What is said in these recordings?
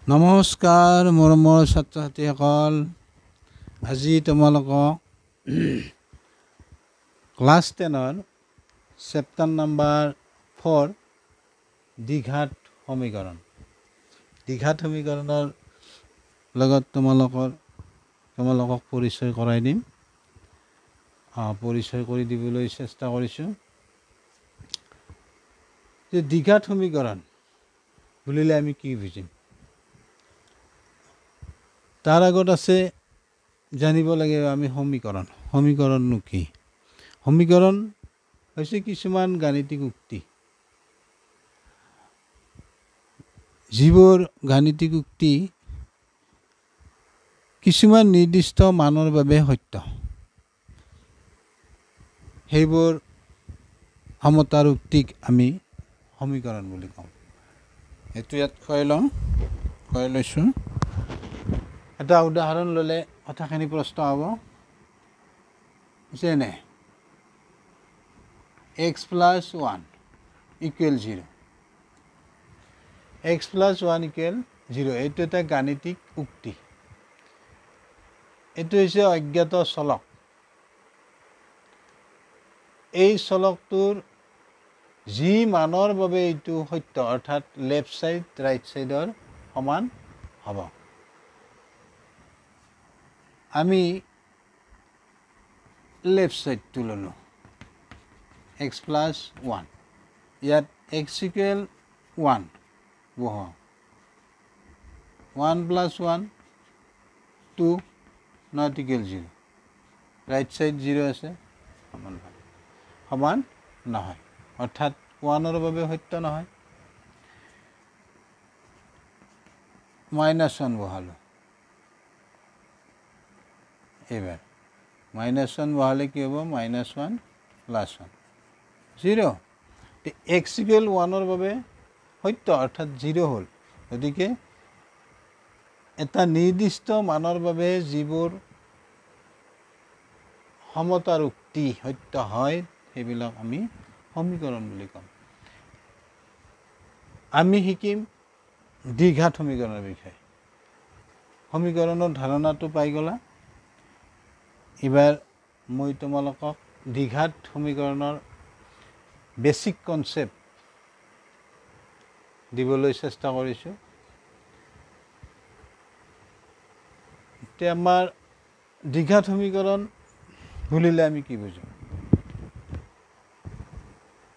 নমস্কাৰ মৰমৰ ছাত্ৰ ছাত্ৰীসকল, আজি তোমালোকক ক্লাছ 10ৰ চেপ্টাৰ নাম্বাৰ 4 দ্বিঘাত সমীকৰণৰ লগত তোমালোকক পৰিচয় কৰাই দিম। পৰিচয় কৰি দিবলৈ চেষ্টা কৰিছোঁ যে দ্বিঘাত সমীকৰণ বুলিলে আমি কি বুজিম। তাৰ আগত আছে জানিব লাগিব আমি সমীকৰণনো কি। সমীকৰণ হৈছে কিছুমান গাণিতিক উক্তি, যিবোৰ গাণিতিক উক্তি কিছুমান নিৰ্দিষ্ট মানৰ বাবে সত্য। সেইবোৰ সমতাৰ উক্তিক আমি সমীকৰণ বুলি কওঁ। এইটো ইয়াত খুৱাই লৈছোঁ। এটা উদাহৰণ ল'লে কথাখিনি প্ৰশ্ন হ'ব। যেনে x + 1 = 0। x + 1 = 0 এইটো এটা গাণিতিক উক্তি। এইটো হৈছে অজ্ঞাত চলক। এই চলকটোৰ যি মানৰ বাবে এইটো সত্য, অৰ্থাৎ লেফ্ট ছাইড ৰাইট ছাইডৰ সমান হ'ব। আমি লেফ্ট ছাইডটো ল'লোঁ x + 1। ইয়াত x = 1 বহাওঁ। 1 + 1 2 not equal 0। Right side 0 আছে, সমান নহয়, অৰ্থাৎ 1ৰ বাবে সত্য নহয়। -1 বহালোঁ। এইবাৰ -1 বহালে কি হ'ব? -1 + 1 0। x = 1ৰ বাবে সত্য, অৰ্থাৎ 0 হ'ল। গতিকে এটা নিৰ্দিষ্ট মানৰ বাবে যিবোৰ সমতাৰ উক্তি সত্য হয় সেইবিলাক আমি সমীকৰণ বুলি কওঁ। আমি শিকিম দ্বিঘাত সমীকৰণৰ বিষয়ে। সমীকৰণৰ ধাৰণাটো পাই গ'লা। এইবাৰ মই তোমালোকক দ্বিঘাত সমীকৰণৰ বেছিক কনচেপ্ট দিবলৈ চেষ্টা কৰিছোঁ। এতিয়া আমাৰ দ্বিঘাত সমীকৰণ বুলিলে আমি কি বুজোঁ?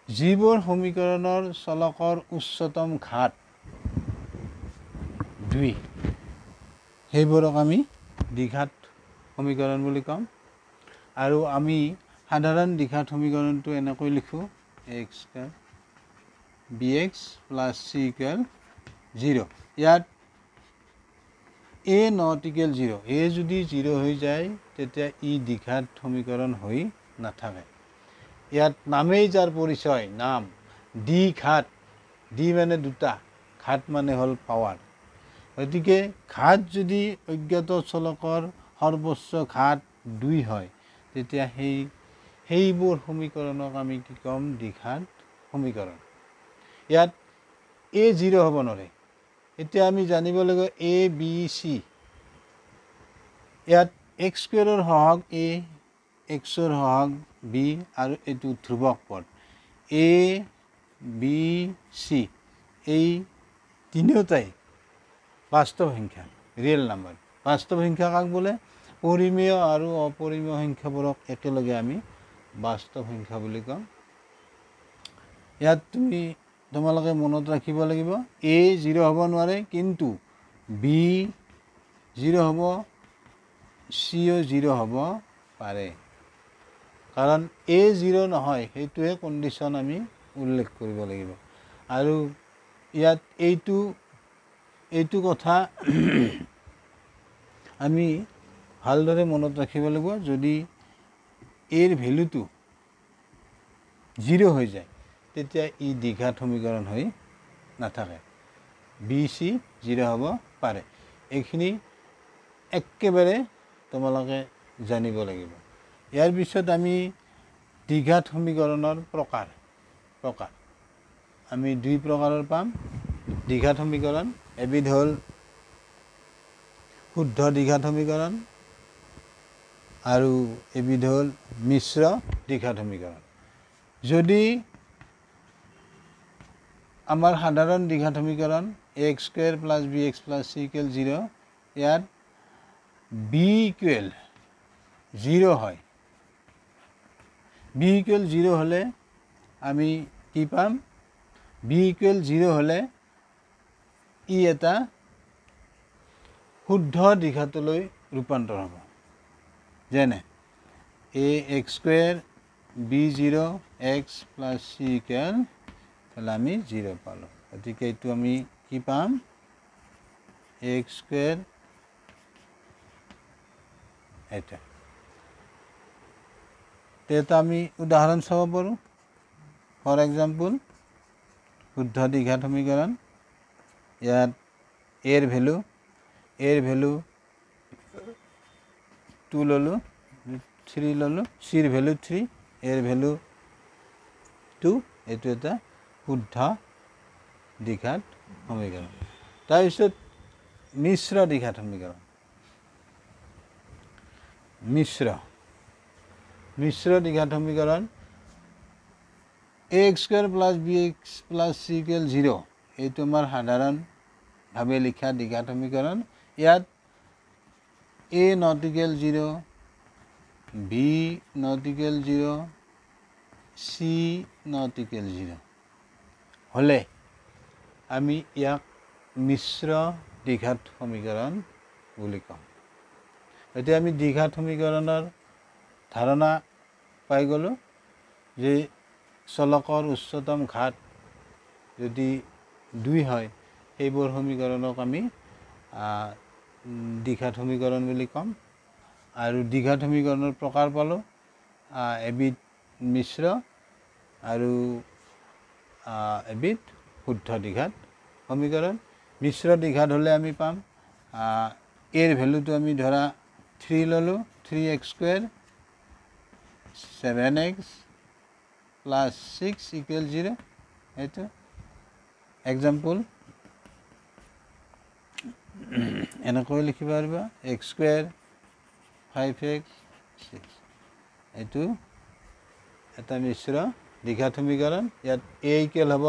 যিবোৰ সমীকৰণৰ চলকৰ উচ্চতম ঘাত 2, সেইবোৰক আমি দ্বিঘাত সমীকৰণ বুলি ক'ম। আৰু আমি সাধাৰণ দ্বিঘাত সমীকৰণটো এনেকৈ লিখোঁ: x = bx + c = 0। ইয়াত a not equal 0। a যদি 0 হৈ যায় তেতিয়া ই দ্বিঘাত সমীকৰণ হৈ নাথাকে। ইয়াত নামেই যাৰ পৰিচয়, নাম দ্বিঘাত। দ্বি মানে দুটা, ঘাত মানে হ'ল পাৱাৰ। গতিকে ঘাত যদি অজ্ঞাত চলকৰ সৰ্বোচ্চ ঘাত 2 হয় তেতিয়া সেইবোৰ সমীকৰণক আমি কি ক'ম? দ্বিঘাত সমীকৰণ। ইয়াত a 0 হ'ব নোৱাৰে। এতিয়া আমি জানিব লাগিব a b c। ইয়াত x² সহগ a, x-ৰ সহগ b আৰু এইটো ধ্ৰুৱক পদ a b c। এই তিনিওটাই বাস্তৱ সংখ্যা, ৰিয়েল নাম্বাৰ। বাস্তৱ সংখ্যা কাক বোলে? পৰিমেয় আৰু অপৰিমেয় সংখ্যাবোৰক একেলগে আমি বাস্তৱ সংখ্যা বুলি কওঁ। ইয়াত তোমালোকে মনত ৰাখিব লাগিব a 0 হ'ব নোৱাৰে, কিন্তু b 0 হ'ব, cও 0 হ'ব পাৰে। কাৰণ a 0 নহয় সেইটোৱে কণ্ডিশ্যন আমি উল্লেখ কৰিব লাগিব। আৰু ইয়াত এইটো কথা আমি ভালদৰে মনত ৰাখিব লাগিব। যদি এৰ ভেলুটো 0 হৈ যায় তেতিয়া ই দ্বিঘাত সমীকৰণ হৈ নাথাকে। বি চি 0 হ'ব পাৰে। এইখিনি একেবাৰে তোমালোকে জানিব লাগিব। ইয়াৰ পিছত আমি দ্বিঘাত সমীকৰণৰ প্ৰকাৰ আমি 2 প্ৰকাৰৰ পাম। দ্বিঘাত সমীকৰণ এবিধ হ'ল শুদ্ধ দ্বিঘাত সমীকৰণ আৰু এবিধ হ'ল মিশ্ৰ দ্বিঘাত সমীকৰণ যদি আমাৰ সাধাৰণ দ্বিঘাত সমীকৰণ ax square plus bx plus c equal 0 ইয়াত b ইকুৱেল 0 হয় b ইকুৱেল 0 হলে আমি কি পাম b ইকুৱেল 0 হলে ই এটা শুদ্ধ দ্বিঘাতলৈ ৰূপান্তৰ হ'ব যেনে ax square b0 x plus c equal তাহলে আমি 0 পালো গতিকে এইটো আমি কি পাম x স্কয়ার এটা তেতা আমি উদাহরণ চাব পাৰো ফর এক্সাম্পল শুদ্ধ দ্বিঘাত সমীকরণ ইয়াত এর ভ্যালু 2 ললো 3 ললো সির ভ্যালু 3 এর ভ্যালু 2 এটো এটা শুদ্ধ দ্বিঘাত সমীকৰণ তাৰপিছত মিশ্ৰ দ্বিঘাত সমীকৰণ মিশ্ৰ দ্বিঘাত সমীকৰণ ax square plus bx plus c equal 0 এইটো আমাৰ সাধাৰণ ভাৱে লিখা দ্বিঘাত সমীকৰণ ইয়াত a not equal 0 b not equal 0 c not equal 0 হলে আমি ইয়াক মিশ্র দ্বিঘাত সমীকরণ বুলি কম এতিয়া আমি দ্বিঘাত সমীকৰণৰ ধাৰণা পাই গলো যে চলকৰ উচ্চতম ঘাত যদি 2 হয় এইবোৰ সমীকৰণক আমি দ্বিঘাত সমীকৰণ বুলি কম আৰু দ্বিঘাত সমীকৰণৰ প্ৰকাৰ পালো এবিধ মিশ্ৰ আৰু এবিধ শুদ্ধ দ্বিঘাত সমীকৰণ মিশ্ৰ দ্বিঘাত হলে আমি পাম এৰ ভ্যালুটো আমি ধৰা 3 ললো 3x square 7x plus 6 equal 0 এটো এক্সাম্পল এনেকৈ লিখিব পাৰিবা x স্কয়াৰ 5x 6 এটো এটা মিশ্ৰ দ্বিঘাত সমীকৰণ ইয়াত a ইকুৱেল হ'ব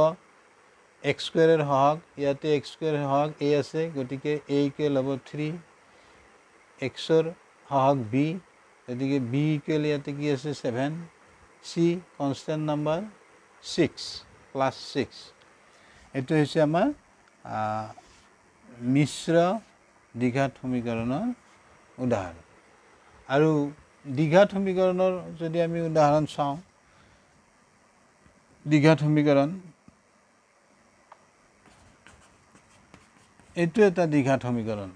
x স্কয়াৰেৰ হক ইয়াতে x স্কয়াৰ হক a আছে গতিকে a ইকুৱেল হ'ব 3 x ৰ হক b গতিকে b ইকুৱেল ইয়াতে কি আছে 7 c কনস্ট্যান্ট নাম্বাৰ 6 প্লাস 6 এটো হৈছে আমাৰ মিশ্ৰ দ্বিঘাত সমীকৰণৰ উদাহৰণ আৰু দ্বিঘাত সমীকৰণৰ যদি আমি উদাহৰণ চাওঁ দ্বিঘাত সমীকৰণ এটো এটা দ্বিঘাত সমীকৰণ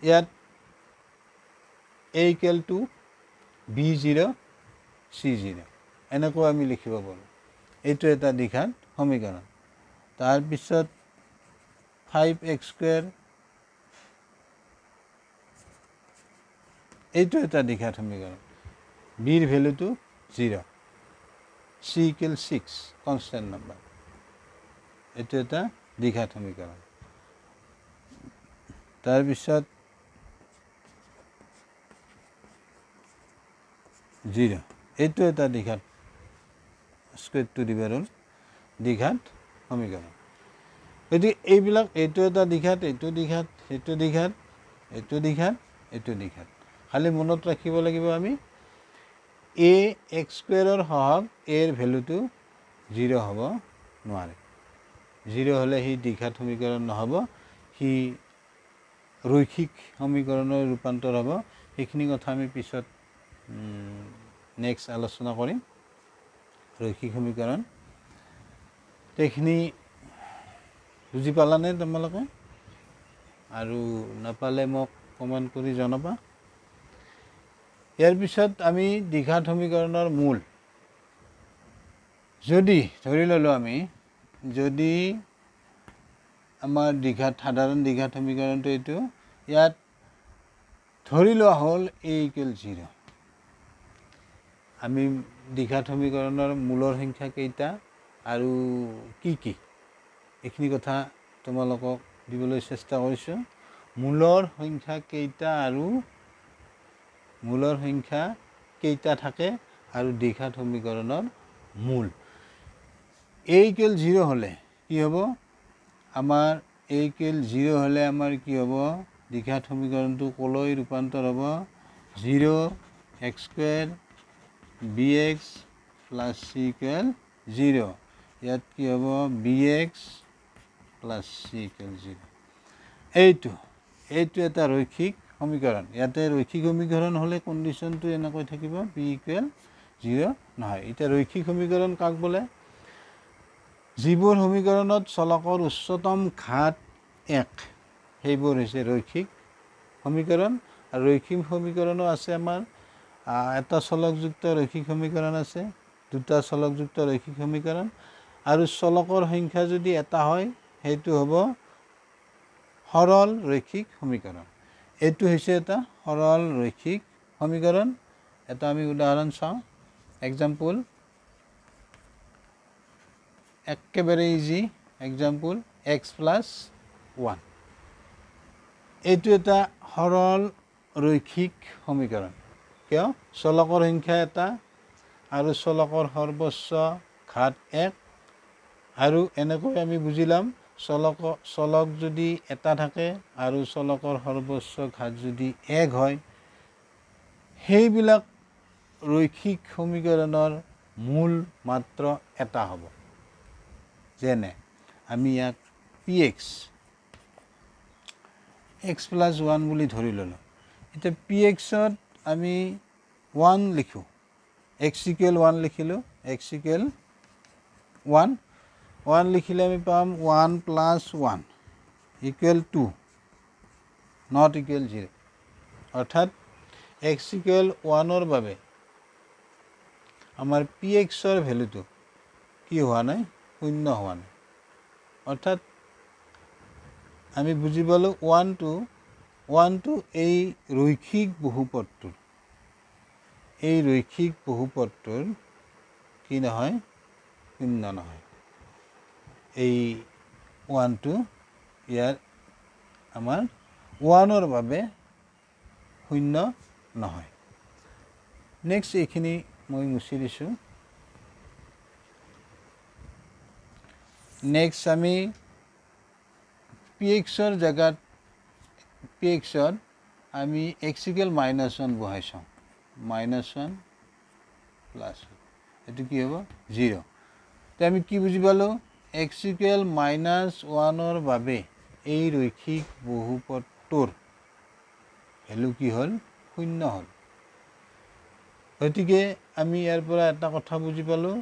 ইয়াত a equal to b0 c0 এনেকৈ আমি লিখিব পাৰো এটো এটা দ্বিঘাত সমীকৰণ তাৰ পিছত 5x স্কয়াৰ এটো এটা দ্বিঘাত সমীকৰণ b এৰ ভ্যালুটো 0 c equal 6 কনস্ট্যান্ট নাম্বাৰ এটো এটা দ্বিঘাত সমীকৰণ তাৰ পিছত 0 এটো এটা দ্বিঘাত স্কয়াৰ টু দি পাৱাৰ দ্বিঘাত সমীকৰণ এটি এইবিলাক এটো এটা দ্বিঘাত এটো দ্বিঘাত এটো দ্বিঘাত এটো দ্বিঘাত এটো দ্বিঘাত খালি মনত ৰাখিব লাগিব আমি a x স্কয়াৰৰ হক a এৰ ভ্যালুটো 0 হ'ব নোৱাৰে 0 হলে হি দ্বিঘাত সমীকৰণ নহব হি ৰৈখিক সমীকৰণৰ ৰূপান্তৰ হ'ব এইখিনি কথা আমি পিছত নেক্সট আলোচনা কৰিম ৰৈখিক সমীকৰণ এইখিনি বুজি পালানে তোমালোকে আৰু নাপালে মোক কমেন্ট কৰি জনাবা ইয়াৰ পিছত আমি দ্বিঘাত সমীকৰণৰ মূল যদি ধৰি ললো আমি যদি আমাৰ দ্বিঘাত সাধাৰণ দ্বিঘাত সমীকৰণটো এটো ইয়াত ধৰি লোৱা হল a equal 0 আমি দ্বিঘাত সমীকৰণৰ মূলৰ সংখ্যা কেইটা আৰু কি কি এইখিনি কথা তোমালোকক দিবলৈ চেষ্টা কৰিছো মূলৰ সংখ্যা কেইটা আৰু মূলৰ সংখ্যা কেইটা থাকে আৰু দ্বিঘাত সমীকৰণৰ মূল a = 0 হলে কি হ'ব আমাৰ a = 0 হলে আমাৰ কি হ'ব দ্বিঘাত সমীকৰণটো কলৈ ৰূপান্তৰ হ'ব 0x² bx + c = 0 ইয়াত কি হ'ব bx + c = 0 এইটো এটা ৰৈখিক সমীকৰণ ইয়াতে ৰৈখিক সমীকৰণ হলে কন্ডিশনটো এনেকৈ থাকিব b = 0 নহয় এটা ৰৈখিক সমীকৰণ কাক বোলে যিবোৰ সমীকৰণত চলকৰ উচ্চতম ঘাত 1 সেইবোৰ হৈছে ৰৈখিক সমীকৰণ আৰু ৰৈখিক সমীকৰণো আছে আমাৰ এটা চলকযুক্ত ৰৈখিক সমীকৰণ আছে দুটা চলকযুক্ত ৰৈখিক সমীকৰণ আৰু চলকৰ সংখ্যা যদি এটা হয় সেইটো হ'ব সৰল ৰৈখিক সমীকৰণ এইটো হৈছে এটা সৰল ৰৈখিক সমীকৰণ এটা আমি উদাহৰণ চাওঁ এক্সাম্পল একেবাৰে ইজি এক্সাম্পল x + 1 এইটো এটা সৰল ৰৈখিক সমীকৰণ কিয় চলকৰ সংখ্যা এটা আৰু চলকৰ সৰ্বোচ্চ ঘাত 1 আৰু এনেকৈ আমি বুজিলাম চলক যদি এটা থাকে আৰু চলকৰ সৰ্বোচ্চ ঘাত যদি 1 হয় সেইবিলাক ৰৈখিক সমীকৰণৰ মূল মাত্ৰ এটা হ'ব যেনে আমি ইয়াক px x + 1 বুলি ধৰি ললো এতিয়া px ত আমি 1 লিখো x = 1 লিখিলো x = 1 লিখিলে আমি পাম 1 + 1 = 2 not equal 0 অৰ্থাৎ x = 1 ৰ বাবে আমাৰ px ৰ ভ্যালুটো কি হোৱা নাই শূন্য হোৱা নাই অৰ্থাৎ আমি বুজি পালো 1 টো এই ৰৈখিক বহুপদটোৰ কি নহয় শূন্য নহয় এই 1 টো ইয়াৰ আমাৰ 1 ৰ বাবে শূন্য নহয় নেক্সট এইখিনি মই মুছি দিছো নেক্সট আমি px ৰ জায়গাত px ত আমি x = -1 বহাইছো -1 + এটো কি হ'ব 0 তে আমি কি বুজি পালো x = -1 ৰ বাবে এই ৰৈখিক বহুপদটোৰ ভ্যালু কি হল শূন্য হল গতিকে আমি ইয়াৰ পৰা এটা কথা বুজি পালো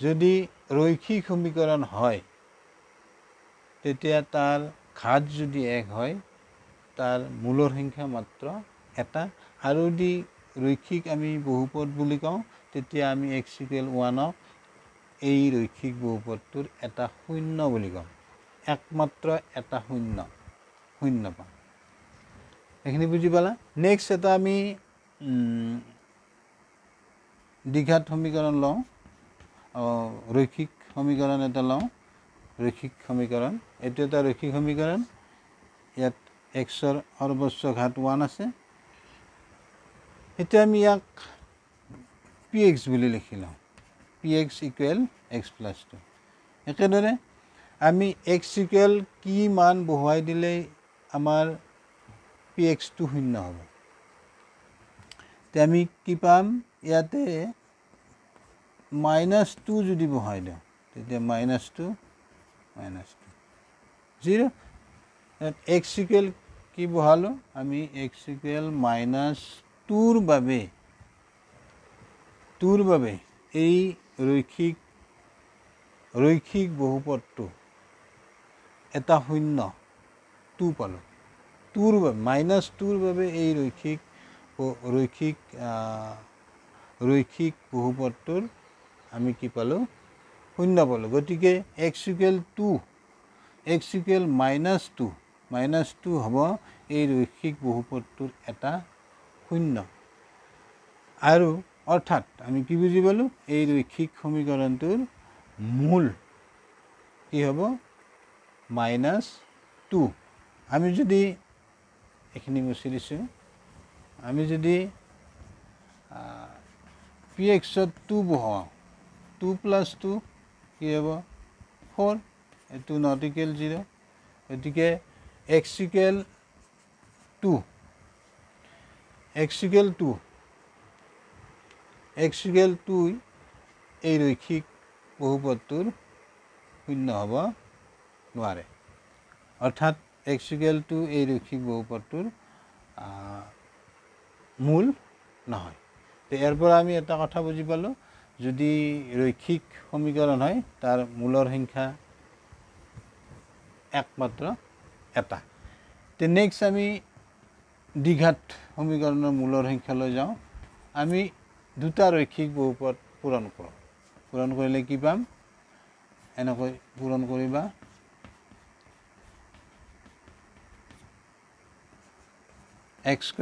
যদি ৰৈখিক সমীকৰণ হয় তেতিয়া তাৰ ঘাত যদি 1 হয় তাৰ মূলৰ সংখ্যা মাত্ৰ এটা আৰু যদি ৰৈখিক আমি বহুপদ বুলি কওঁ তেতিয়া আমি x = 1 ক এই ৰৈখিক বহুপদটোৰ এটা শূন্য বুলি কওঁ একমাত্ৰ এটা শূন্য পাম এখিনি বুজি পালা নেক্সট এটা আমি দ্বিঘাত সমীকৰণ লওঁ ৰৈখিক সমীকৰণ এটা লওঁ ৰৈখিক সমীকৰণ এটো এটা ৰৈখিক সমীকৰণ ইয়াত x ৰ সৰ্বোচ্চ ঘাত 1 আছে এতিয়া আমি ইয়াক px বুলি লিখিলো px = x + 2 একেদৰে আমি x = কি মান বহুৱাই দিলে আমাৰ px টো শূন্য হ'ব তে আমি কি পাম ইয়াতে -2 যদি বহাই দিওঁ তেতিয়া -2 0 x = কি বহালো আমি x = -2 ৰ বাবে এই ৰৈখিক বহুপদটো এটা শূন্য 2 পালো 2 ৰ বাবে -2 ৰ বাবে এই ৰৈখিক বহুপদটোৰ আমি কি পালো শূন্য পালো গতিকে x = 2 x = -2 হ'ব এই ৰৈখিক বহুপদটোৰ এটা শূন্য আৰু অৰ্থাৎ আমি কি বুজি পালো এই ৰৈখিক সমীকৰণটোৰ মূল কি হ'ব -2 আমি যদি এইখিনি মুছি দিছোঁ আমি যদি px ত 2 বহাওঁ 2 + 2 কি হ'ব 4 এইটো নট ইকুৱেল 0 গতিকে x equal 2 x equal 2 x equal 2 এই ৰৈখিক বহুপদটোৰ শূন্য হ'ব নোৱাৰে অৰ্থাৎ x ইকুৱেল 2 এই ৰৈখিক বহুপদটোৰ মূল নহয় তো ইয়াৰ পৰা আমি এটা কথা বুজি পালোঁ যদি ৰৈখিক সমীকৰণ হয় তাৰ মূলৰ সংখ্যা একমাত্ৰ এটা তো নেক্সট আমি দ্বিঘাত সমীকৰণৰ মূলৰ সংখ্যালৈ যাওঁ আমি দুটা ৰৈখিক বহুপদ পূৰণ কৰোঁ পূৰণ কৰিলে কি পাম এনেকৈ পূৰণ কৰিবা x²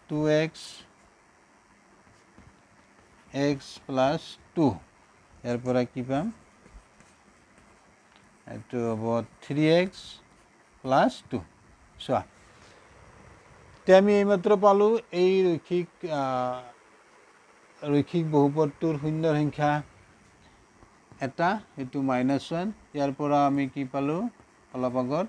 2x x + 2 ইয়াৰ পৰা কি পাম এইটো হ'ব 3x + 2 চোৱা তে আমি এইমাত্ৰ পালোঁ এই ৰৈখিক বহুপদটোৰ শূন্যৰ সংখ্যা এটা এইটো -1 ইয়াৰ পৰা আমি কি পালোঁ অলপ আগত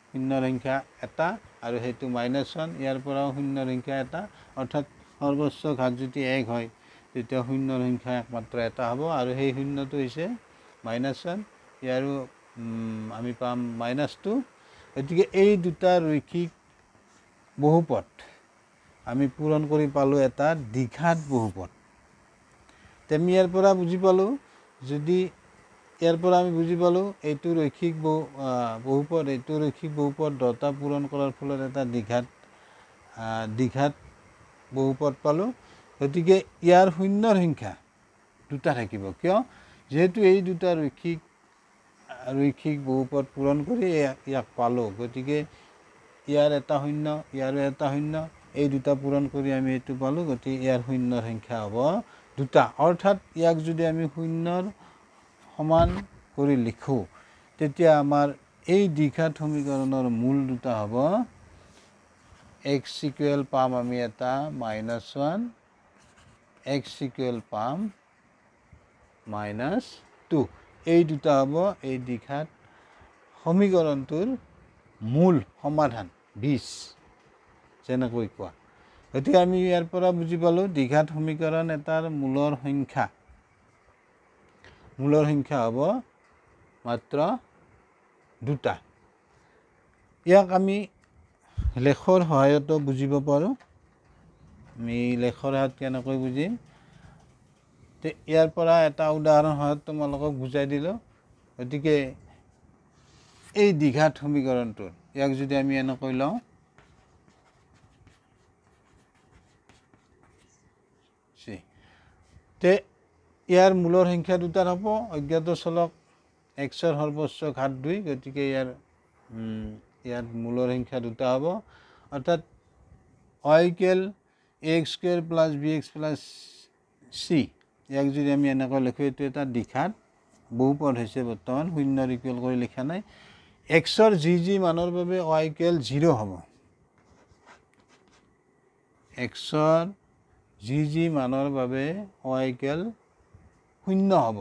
শূন্যৰ সংখ্যা এটা আৰু সেইটো -1 ইয়াৰ পৰাও শূন্যৰ সংখ্যা এটা অৰ্থাৎ সৰ্বোচ্চ ঘাত যদি 1 হয় তেতিয়া শূন্যৰ সংখ্যা একমাত্ৰ এটা হ'ব আৰু সেই শূন্যটো হৈছে -1 ইয়াৰো আমি পাম -2 গতিকে এই দুটা ৰৈখিক বহুপদ আমি পূৰণ কৰি পালোঁ এটা দ্বিঘাত বহুপদ তেমি ইয়াৰ পৰা বুজি পালোঁ যদি ইয়াৰ পৰা আমি বুজি পালোঁ এইটো ৰৈখিক বহুপদ এইটো ৰৈখিক বহুপদ দুটা পূৰণ কৰাৰ ফলত এটা দ্বিঘাত বহুপদ পালোঁ গতিকে ইয়াৰ শূন্যৰ সংখ্যা দুটা থাকিব কিয় যেহেতু এই দুটা ৰৈখিক বহুপদ পূৰণ কৰি ইয়াক পালোঁ গতিকে ইয়াৰ এটা শূন্য ইয়াৰো এটা শূন্য এই দুটা পূৰণ কৰি আমি এইটো পালোঁ গতিকে ইয়াৰ শূন্যৰ সংখ্যা হ'ব দুটা অৰ্থাৎ ইয়াক যদি আমি শূন্যৰ সমান কৰি লিখোঁ তেতিয়া আমাৰ এই দ্বিঘাত সমীকৰণৰ মূল দুটা হ'ব x ইকুৱেল পাম আমি এটা -1 x ইকুৱেল পাম -2 এই দুটা হ'ব এই দ্বিঘাত সমীকৰণটোৰ মূল সমাধান 20 যেনেকৈ কোৱা গতিকে আমি ইয়াৰ পৰা বুজি পালোঁ দ্বিঘাত সমীকৰণ এটাৰ মূলৰ সংখ্যা হ'ব মাত্ৰ দুটা ইয়াক আমি লেখৰ সহায়তো বুজিব পাৰোঁ আমি লেখৰ সহায়ত কেনেকৈ বুজিম তো ইয়াৰ পৰা এটা উদাহৰণ সহায়ত তোমালোকক বুজাই দিলোঁ গতিকে এই দ্বিঘাত সমীকৰণটোৰ ইয়াক যদি আমি এনেকৈ লওঁ তে ইয়াৰ মূলৰ সংখ্যা দুটাৰ হ'ব অজ্ঞাত চলক xৰ সৰ্বোচ্চ ঘাত 2 গতিকে ইয়াৰ মূলৰ সংখ্যা দুটা হ'ব অৰ্থাৎ y equal ax² + bx + c ইয়াক যদি আমি এনেকৈ লিখোঁ এইটো এটা দ্বিঘাত বহুপদ হৈছে বৰ্তমান শূন্যৰ ইকুৱেল কৰি লিখা নাই xৰ যি মানৰ বাবে y ইকুৱেল 0 হ'ব xৰ যি মানৰ বাবে y ইকুৱেল 0 হ'ব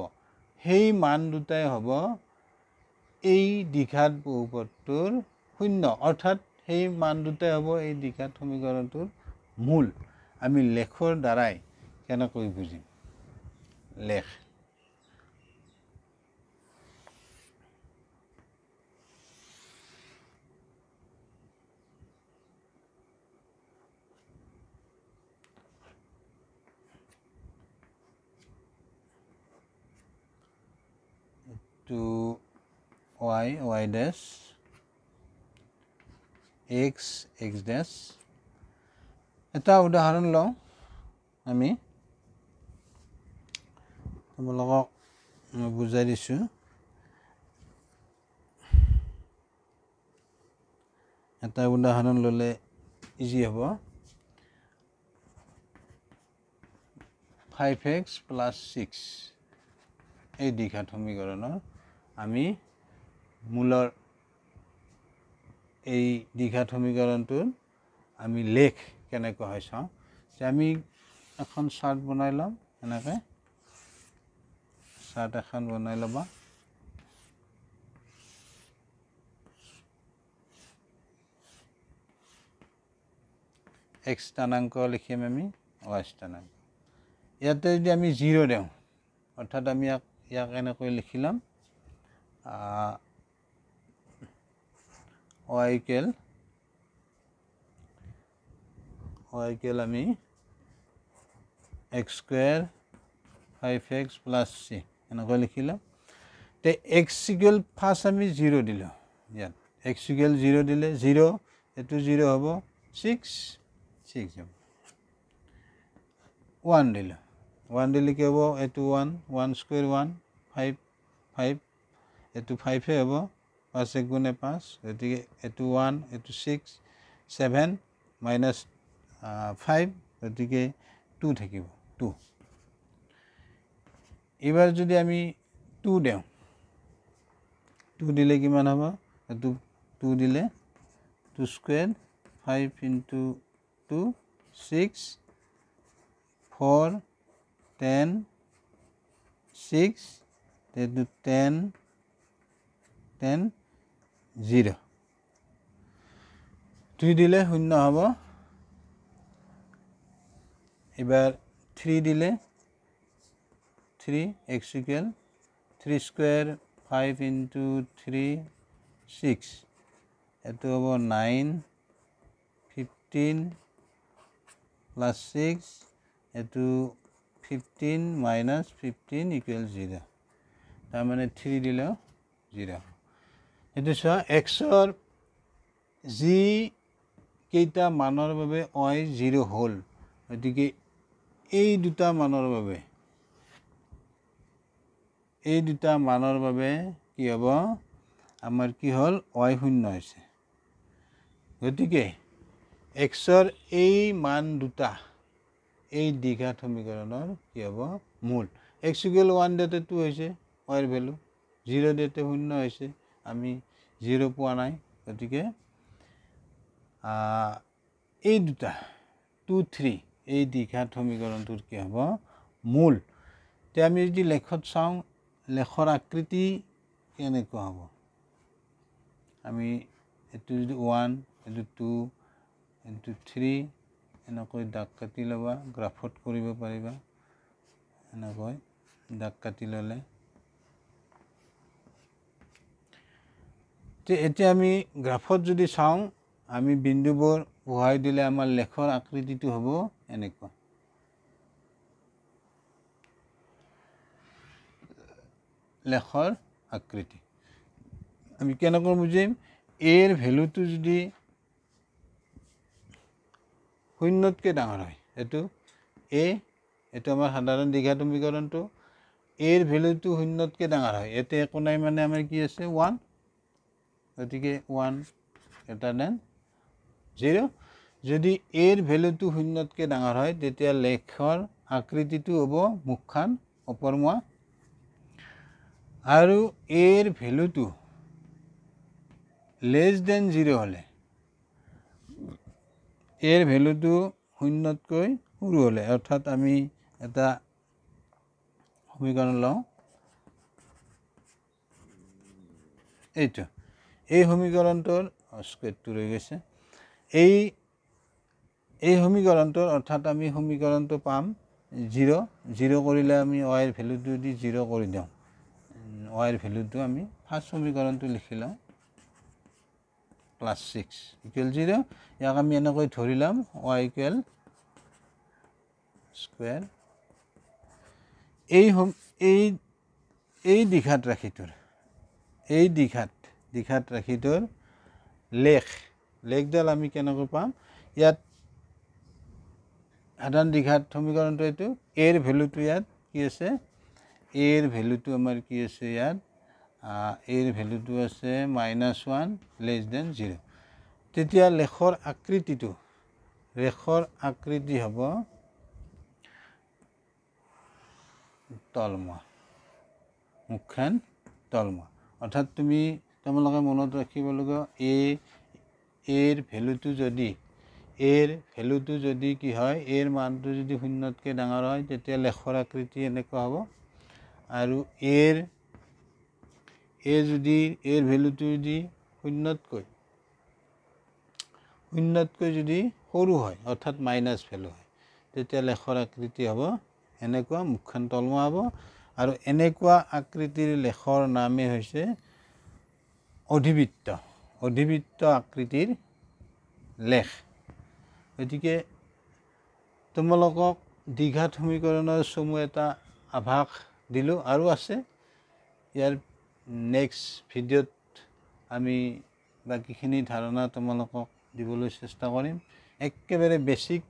সেই মান দুটাই হ'ব এই দ্বিঘাত বহুপদটোৰ শূন্য অৰ্থাৎ সেই মান দুটাই হ'ব এই দ্বিঘাত সমীকৰণটোৰ মূল আমি লেখৰ দ্বাৰাই কেনেকৈ বুজিম লেখ to y dash x dash এটা উদাহৰণ লওঁ আমি তোমালোকক বুজাই দিছোঁ এটা উদাহৰণ ল'লে ইজি হ'ব 5x + 6 এই দ্বিঘাত সমীকৰণৰ আমি মূলৰ এই দ্বিঘাত সমীকৰণটোৰ আমি লেখ কেনেকৈ হয় চাওঁ যে আমি এখন চাৰ্ট বনাই ল'ম এনেকৈ চাৰ্ট এখন বনাই ল'বা x স্থানাংক লিখিম আমি y স্থানাংক ইয়াতে যদি আমি 0 দিওঁ অৰ্থাৎ আমি ইয়াক এনেকৈ লিখিলাম y equal আমি x square 5x plus c এনেকৈ লিখিলাম তে x equal ফাৰ্ষ্ট আমি 0 দিলোঁ ইয়াত x equal 0 দিলে 0 এটো 0 হ'ব 6 যাব 1 দিলোঁ 1 দিলে কি হ'ব এটো 1 square 1 5 এটো 5 হ'ব 5 গুণে 5 গতিকে এটো 1 এটো 6 7 minus 5 গতিকে 2 থাকিব 2 এবাৰ যদি আমি 2 দিওঁ 2 দিলে কিমান হ'ব এটো 2 দিলে 2 square 5 into 2 6 4 10 6 এটো 10 10 0 2 দিলে শূন্য হ'ব এবাৰ 3 দিলে 3 x equal 3 square 5 into 3 6 এটো হ'ব 9 15 plus 6 এটো 15 minus 15 equal 0 তাৰ মানে 3 দিলে 0 এটো চোৱা x ৰ যি কেইটা মানৰ বাবে y 0 হ'ল গতিকে এই দুটা মানৰ বাবে কি হ'ব আমাৰ কি হ'ল y শূন্য হৈছে গতিকে x ৰ এই মান দুটা এই দ্বিঘাত সমীকৰণৰ কি হ'ব মূল x equal 1 দিতে 2 হৈছে y ৰ ভ্যালু 0 দিতে 0 হৈছে আমি 0 পোৱা নাই গতিকে এই দুটা 2 3 এই দ্বিঘাত সমীকৰণটোৰ কি হ'ব মূল তে আমি যদি লেখত চাওঁ লেখৰ আকৃতি কেনেকুৱা হ'ব আমি এটো যদি 1 এটো 2 এটো 3 এনেকৈ দাগ কাটি লবা গ্ৰাফত কৰিব পাৰিবা এনেকৈ দাগ কাটি ললে তে এতিয়া আমি গ্ৰাফত যদি চাওঁ আমি বিন্দুবোৰ বহাই দিলে আমাৰ লেখৰ আকৃতিটো হ'ব এনেকুৱা লেখৰ আকৃতি আমি কেনেকৈ বুজিম এৰ ভ্যালুটো যদি শূন্যতকৈ ডাঙৰ হয় এটো এটো আমাৰ সাধাৰণ দ্বিঘাত সমীকৰণটো এৰ ভ্যালুটো শূন্যতকৈ ডাঙৰ হয় এতে একো নাই মানে আমাৰ কি আছে 1 গতিকে 1 এটা দেন 0 যদি এৰ ভ্যালুটো শূন্যতকৈ ডাঙৰ হয় তেতিয়া লেখৰ আকৃতিটো হ'ব মুখখান অপৰমুৱা আৰু এৰ ভ্যালুটো লেস দেন 0 হলে এৰ ভ্যালুটো শূন্যতকৈ সৰু হলে অৰ্থাৎ আমি এটা সমীকৰণ লওঁ এইটো এই সমীকৰণটোৰ স্কয়াৰটো ৰৈ গৈছে এই সমীকৰণটোৰ অৰ্থাৎ আমি সমীকৰণটো পাম 0 কৰিলে আমি y এৰ ভ্যালুটো দি 0 কৰি দিওঁ y এৰ ভ্যালুটো আমি ফাৰ্স্ট সমীকৰণটো লিখি লওঁ plus 6 equal 0 ইয়াক আমি এনেকৈ ধৰিলাম y equal square এই দ্বিঘাত ৰাশিটোৰ লেখডাল আমি কেনেকৈ পাম ইয়াত সাধাৰণ দ্বিঘাত সমীকৰণটো এইটো এৰ ভ্যালুটো ইয়াত কি আছে এৰ ভ্যালুটো আমাৰ কি আছে ইয়াত এৰ ভ্যালুটো আছে -1 লেস দেন 0 তেতিয়া লেখৰ আকৃতি হ'ব তলমুৱা মুখখান তলমুৱা অৰ্থাৎ তোমালোকে মনত ৰাখিব লগা এৰ ভেলুটো যদি কি হয় এৰ মানটো যদি শূন্যতকৈ ডাঙৰ হয় তেতিয়া লেখৰ আকৃতি এনেকুৱা হ'ব আৰু এৰ ভেলুটো যদি শূন্যতকৈ যদি সৰু হয় অৰ্থাৎ মাইনাছ ভেলু হয় তেতিয়া লেখৰ আকৃতি হ'ব এনেকুৱা মুখখন তলমুৱা হ'ব আৰু এনেকুৱা আকৃতিৰ লেখৰ নামেই হৈছে অধিবৃত্ত আকৃতিৰ লেখ। গতিকে তোমালোকক দ্বিঘাত সমীকৰণৰ চমু এটা আভাস দিলোঁ আৰু আছে ইয়াৰ নেক্সট ভিডিঅ'ত আমি বাকীখিনি ধাৰণা তোমালোকক দিবলৈ চেষ্টা কৰিম। একেবাৰে বেছিক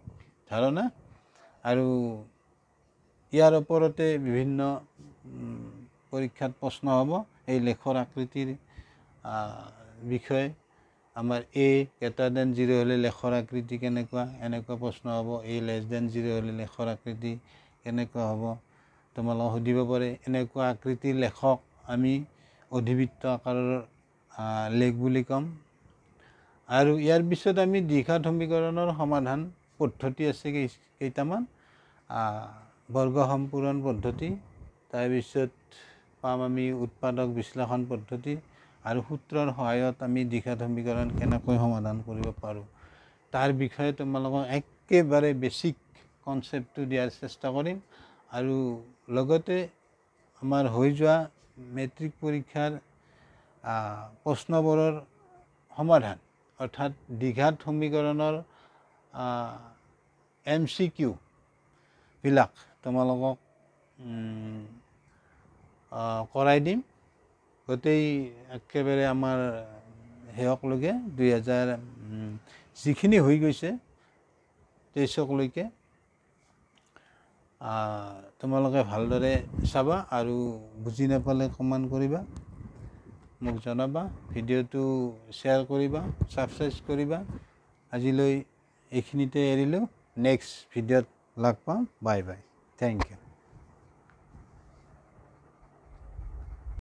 ধাৰণা আৰু ইয়াৰ ওপৰতে বিভিন্ন পৰীক্ষাত প্ৰশ্ন হ'ব এই লেখৰ আকৃতিৰ বিষয়ে। আমাৰ A>0 হ'লে লেখৰ আকৃতি কেনেকুৱা এনেকুৱা প্ৰশ্ন হ'ব, A<0 হ'লে লেখৰ আকৃতি কেনেকুৱা হ'ব তোমালোকক সুধিব পাৰে। এনেকুৱা আকৃতিৰ লেখক আমি অধিবৃত্ত আকাৰৰ লেখ বুলি ক'ম। আৰু ইয়াৰ পিছত আমি দ্বিঘাত সমীকৰণৰ সমাধান পদ্ধতি আছে কেইটামান, বৰ্গ সম্পূৰণ পদ্ধতি, তাৰপিছত পাম আমি উৎপাদক বিশ্লেষণ পদ্ধতি আৰু সূত্ৰৰ সহায়ত আমি দ্বিঘাত সমীকৰণ কেনেকৈ সমাধান কৰিব পাৰোঁ তাৰ বিষয়ে তোমালোকক একেবাৰে বেছিক কনচেপ্টটো দিয়াৰ চেষ্টা কৰিম। আৰু লগতে আমাৰ হৈ যোৱা মেট্ৰিক পৰীক্ষাৰ প্ৰশ্নবোৰৰ সমাধান অৰ্থাৎ দ্বিঘাত সমীকৰণৰ MCQ বিলাক তোমালোকক কৰাই দিম। গোটেই একেবাৰে আমাৰ শেষকলৈকে 2000 যিখিনি হৈ গৈছে 23লৈকে তোমালোকে ভালদৰে চাবা আৰু বুজি নাপালে কমেণ্ট কৰিবা, মোক জনাবা, ভিডিঅ'টো শ্বেয়াৰ কৰিবা, ছাবস্ক্ৰাইব কৰিবা। আজিলৈ এইখিনিতে এৰিলোঁ, নেক্সট ভিডিঅ'ত লগ পাম। Bye bye, thank U.